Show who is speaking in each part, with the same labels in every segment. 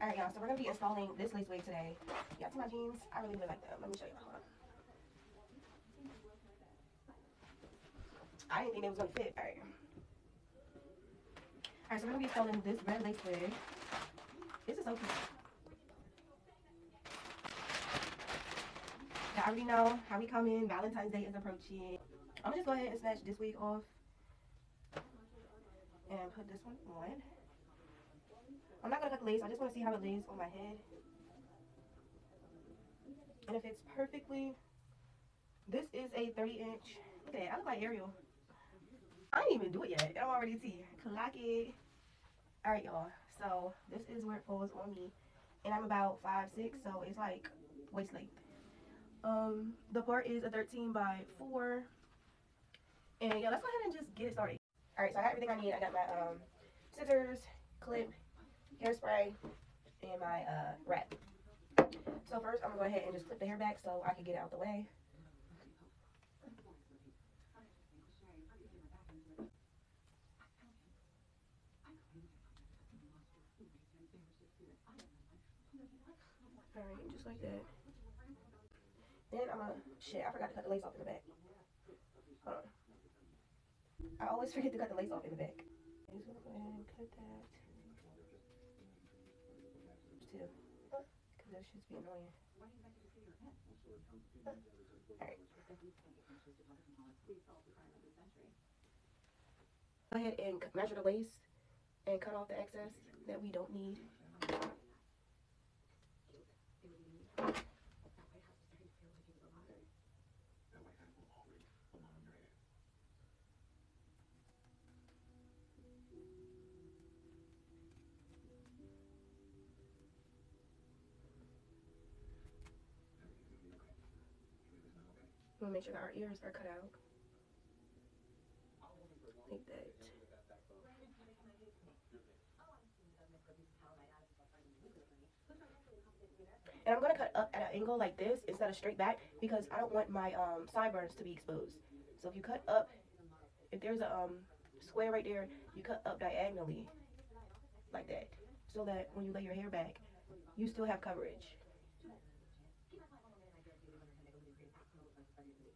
Speaker 1: Alright, y'all, so we're gonna be installing this lace wig today. Y'all see my jeans? I really, really like them. Let me show you. Hold on. I didn't think they was gonna fit. Alright. Alright, so we're gonna be installing this red lace wig. This is so cute. I already know how we come in. Valentine's Day is approaching. I'm gonna just go ahead and snatch this wig off and put this one on. I'm not gonna cut the lace. I just want to see how it lays on my head. And it fits perfectly. This is a 30-inch. Look at that. I look like Ariel. I didn't even do it yet. I'm already T. Clock it. Alright, y'all. So this is where it falls on me. And I'm about 5'6", so it's like waist length. The part is a 13 by 4. And yeah, let's go ahead and just get it started. Alright, so I got everything I need. I got my scissors, clip, hairspray, and my wrap. So first I'm gonna go ahead and just clip the hair back so I can get it out the way. Alright, just like that. Then I'm gonna, shit, I forgot to cut the lace off in the back. Hold on. I always forget to cut the lace off in the back. I'm just gonna go ahead and cut that. Too. Because that shit's be annoying. Alright. Go ahead and measure the lace and cut off the excess that we don't need. We'll make sure that our ears are cut out. Like that. And I'm going to cut up at an angle like this instead of straight back because I don't want my sideburns to be exposed. So if you cut up, if there's a square right there, you cut up diagonally like that so that when you lay your hair back, you still have coverage.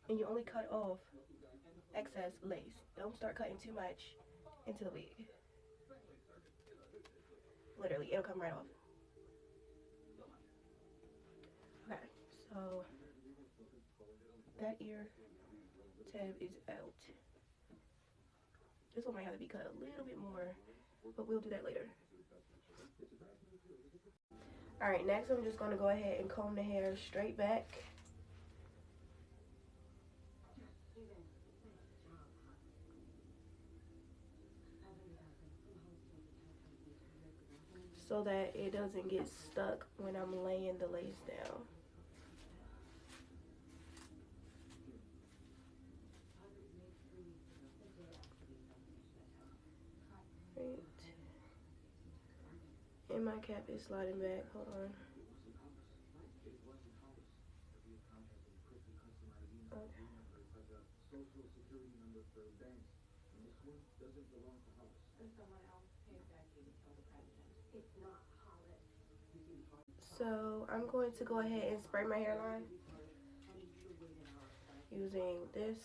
Speaker 1: And you only cut off excess lace. Don't start cutting too much into the wig. Literally, it'll come right off. Okay, so that ear tab is out. This one might have to be cut a little bit more, but we'll do that later. Alright, next I'm just going to go ahead and comb the hair straight back. So that it doesn't get stuck when I'm laying the lace down. Right. And my cap is sliding back. Hold on. So I'm going to go ahead and spray my hairline using this.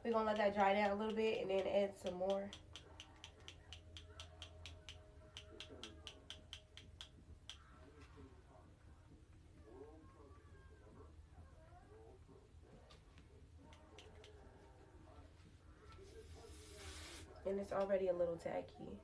Speaker 1: We're going to let that dry down a little bit and then add some more. And it's already a little tacky.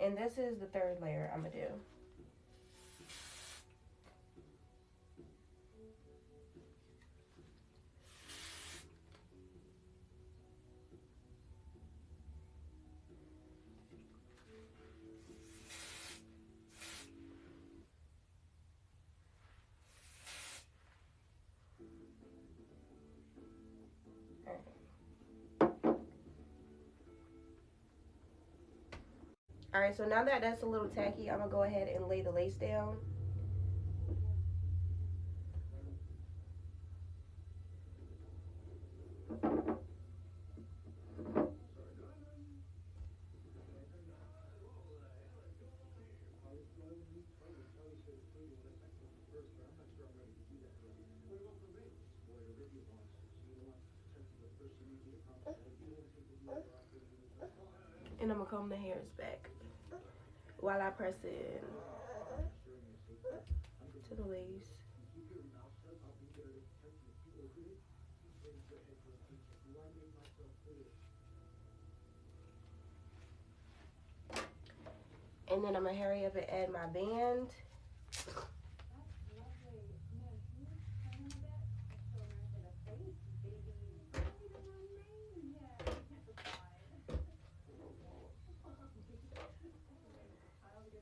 Speaker 1: And this is the third layer I'm gonna do. All right, so now that that's a little tacky, I'm gonna go ahead and lay the lace down. And I'm gonna comb the hairs back while I press it to the lace. And then I'm gonna hurry up and add my band.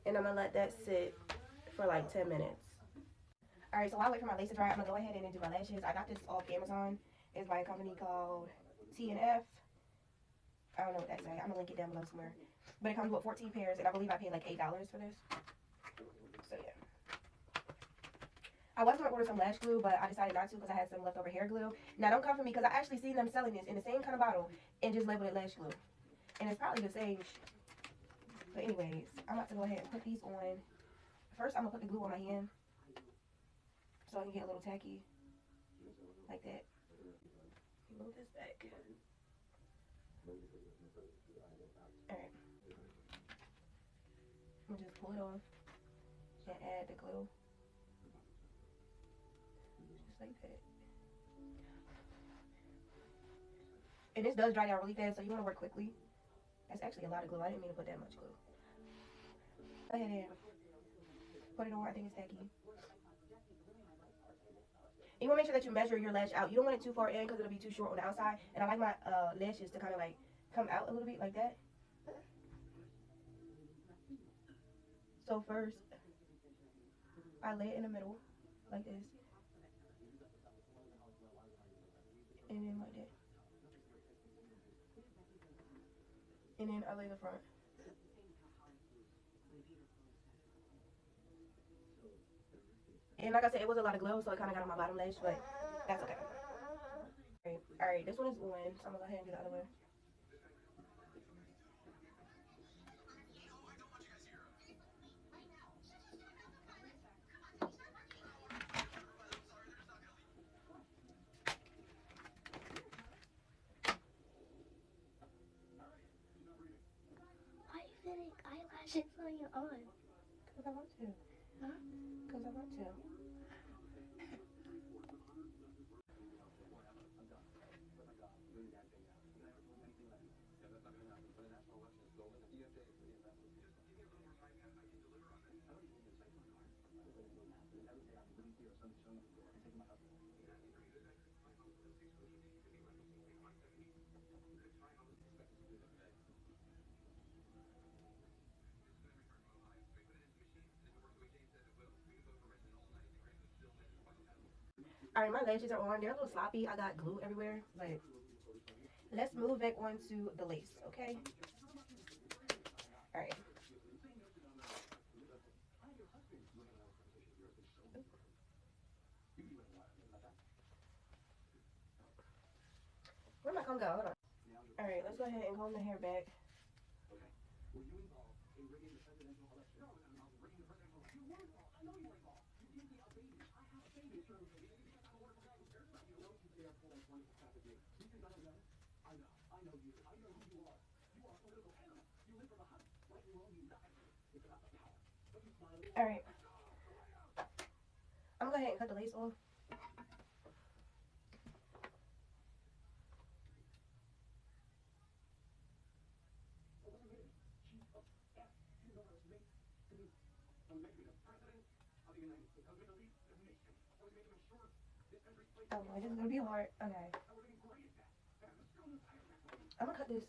Speaker 1: And I'm gonna let that sit for like 10 minutes. All right, so while I wait for my lace to dry, I'm gonna go ahead and do my lashes. I got this off Amazon. It's by a company called T&F. I don't know what that's at. I'm gonna link it down below somewhere. But it comes with 14 pairs, and I believe I paid like $8 for this. So yeah. I was gonna order some lash glue, but I decided not to because I had some leftover hair glue. Now don't come for me because I actually seen them selling this in the same kind of bottle and just labeled it lash glue. And it's probably the same. But anyways, I'm about to go ahead and put these on. First, I'm gonna put the glue on my hand so I can get a little tacky like that. Move this back. Alright. I'm gonna just pull it off and add the glue. Just like that. And this does dry down really fast, so you wanna work quickly. That's actually a lot of glue. I didn't mean to put that much glue. Go ahead and put it on. I think it's tacky. You want to make sure that you measure your lash out. You don't want it too far in because it'll be too short on the outside. And I like my lashes to kind of like come out a little bit like that. So first, I lay it in the middle like this. And then like that. And then I lay the front. And like I said, it was a lot of glue, so it kind of got on my bottom lash, but that's okay. Alright, this one is on, so I'm going to go ahead and do the other one.
Speaker 2: Why are you fitting eyelashes on your arm?
Speaker 1: Because I want to.
Speaker 2: Huh?
Speaker 1: Because I want to. Alright, my lashes are on. They're a little sloppy. I got glue everywhere, but let's move back on to the lace, okay? Alright. Where'd my comb go? Hold on. Alright, let's go ahead and comb the hair back. Alright. I'm gonna go ahead and cut the lace off. Oh boy, this is gonna be hard. Okay. I'm gonna cut this.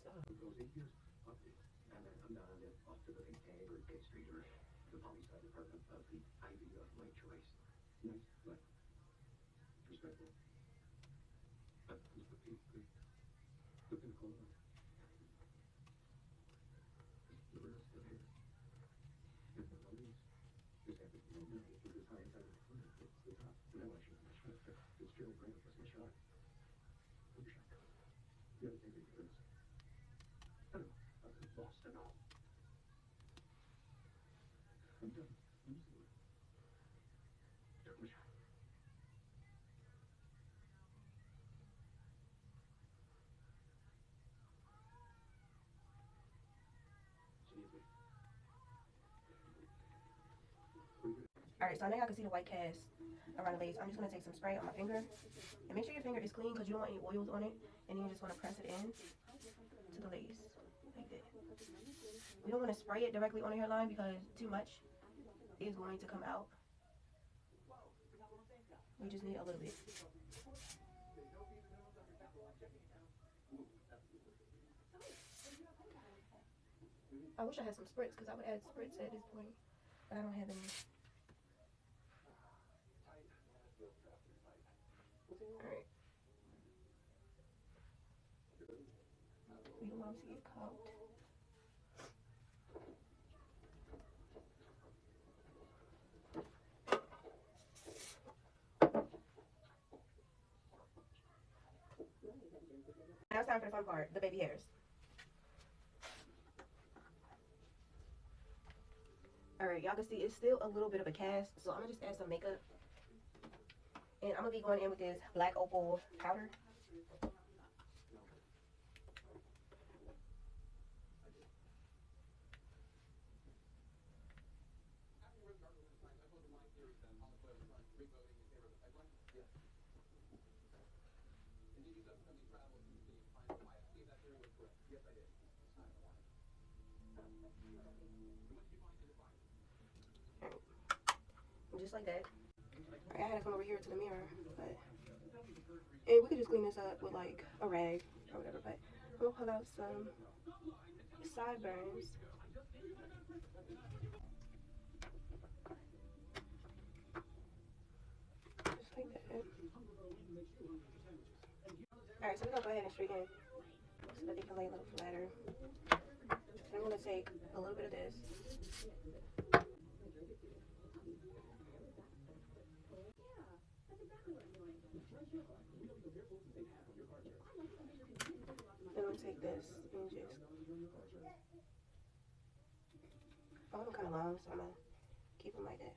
Speaker 1: Alright, so now y'all can see the white cast around the lace. I'm just gonna take some spray on my finger. And make sure your finger is clean because you don't want any oils on it. And then you just want to press it in to the lace. Like that. We don't want to spray it directly on the hairline because too much is going to come out. We just need a little bit. I wish I had some spritz because I would add spritz at this point. But I don't have any. Alright. We don't want to get caught. Now it's time for the fun part, the baby hairs. Alright, y'all can see it's still a little bit of a cast, so I'm gonna just add some makeup. And I'm gonna be going in with this black opal powder. Just like that. Alright, I had to come over here to the mirror, but and we could just clean this up with like a rag or whatever, but I'm gonna pull out some sideburns. Just like that. Alright, so we're gonna go ahead and straighten so that they can lay a little flatter. So I'm gonna take a little bit of this. Then I'm gonna take this and just, I want them kind of long, so I'm gonna keep them like that.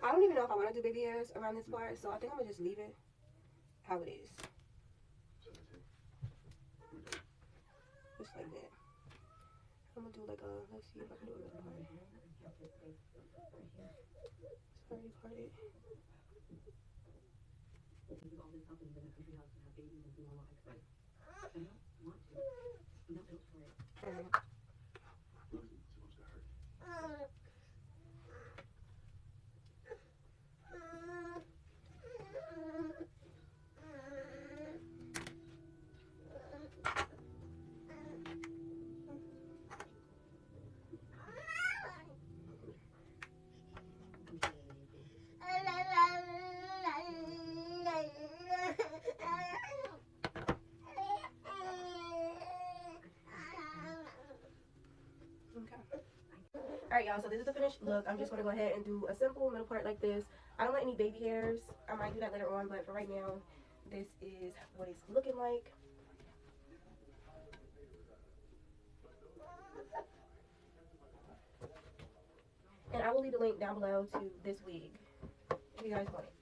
Speaker 1: I don't even know if I want to do baby hairs around this part, so I think I'm gonna just leave it how it is. Just like that. I'm gonna do like a, let's see if I can do a little part. It's already parted. Alright, y'all, so this is the finished look. I'm just going to go ahead and do a simple middle part like this. I don't want any baby hairs. I might do that later on, but for right now, this is what it's looking like. And I will leave the link down below to this wig if you guys want it.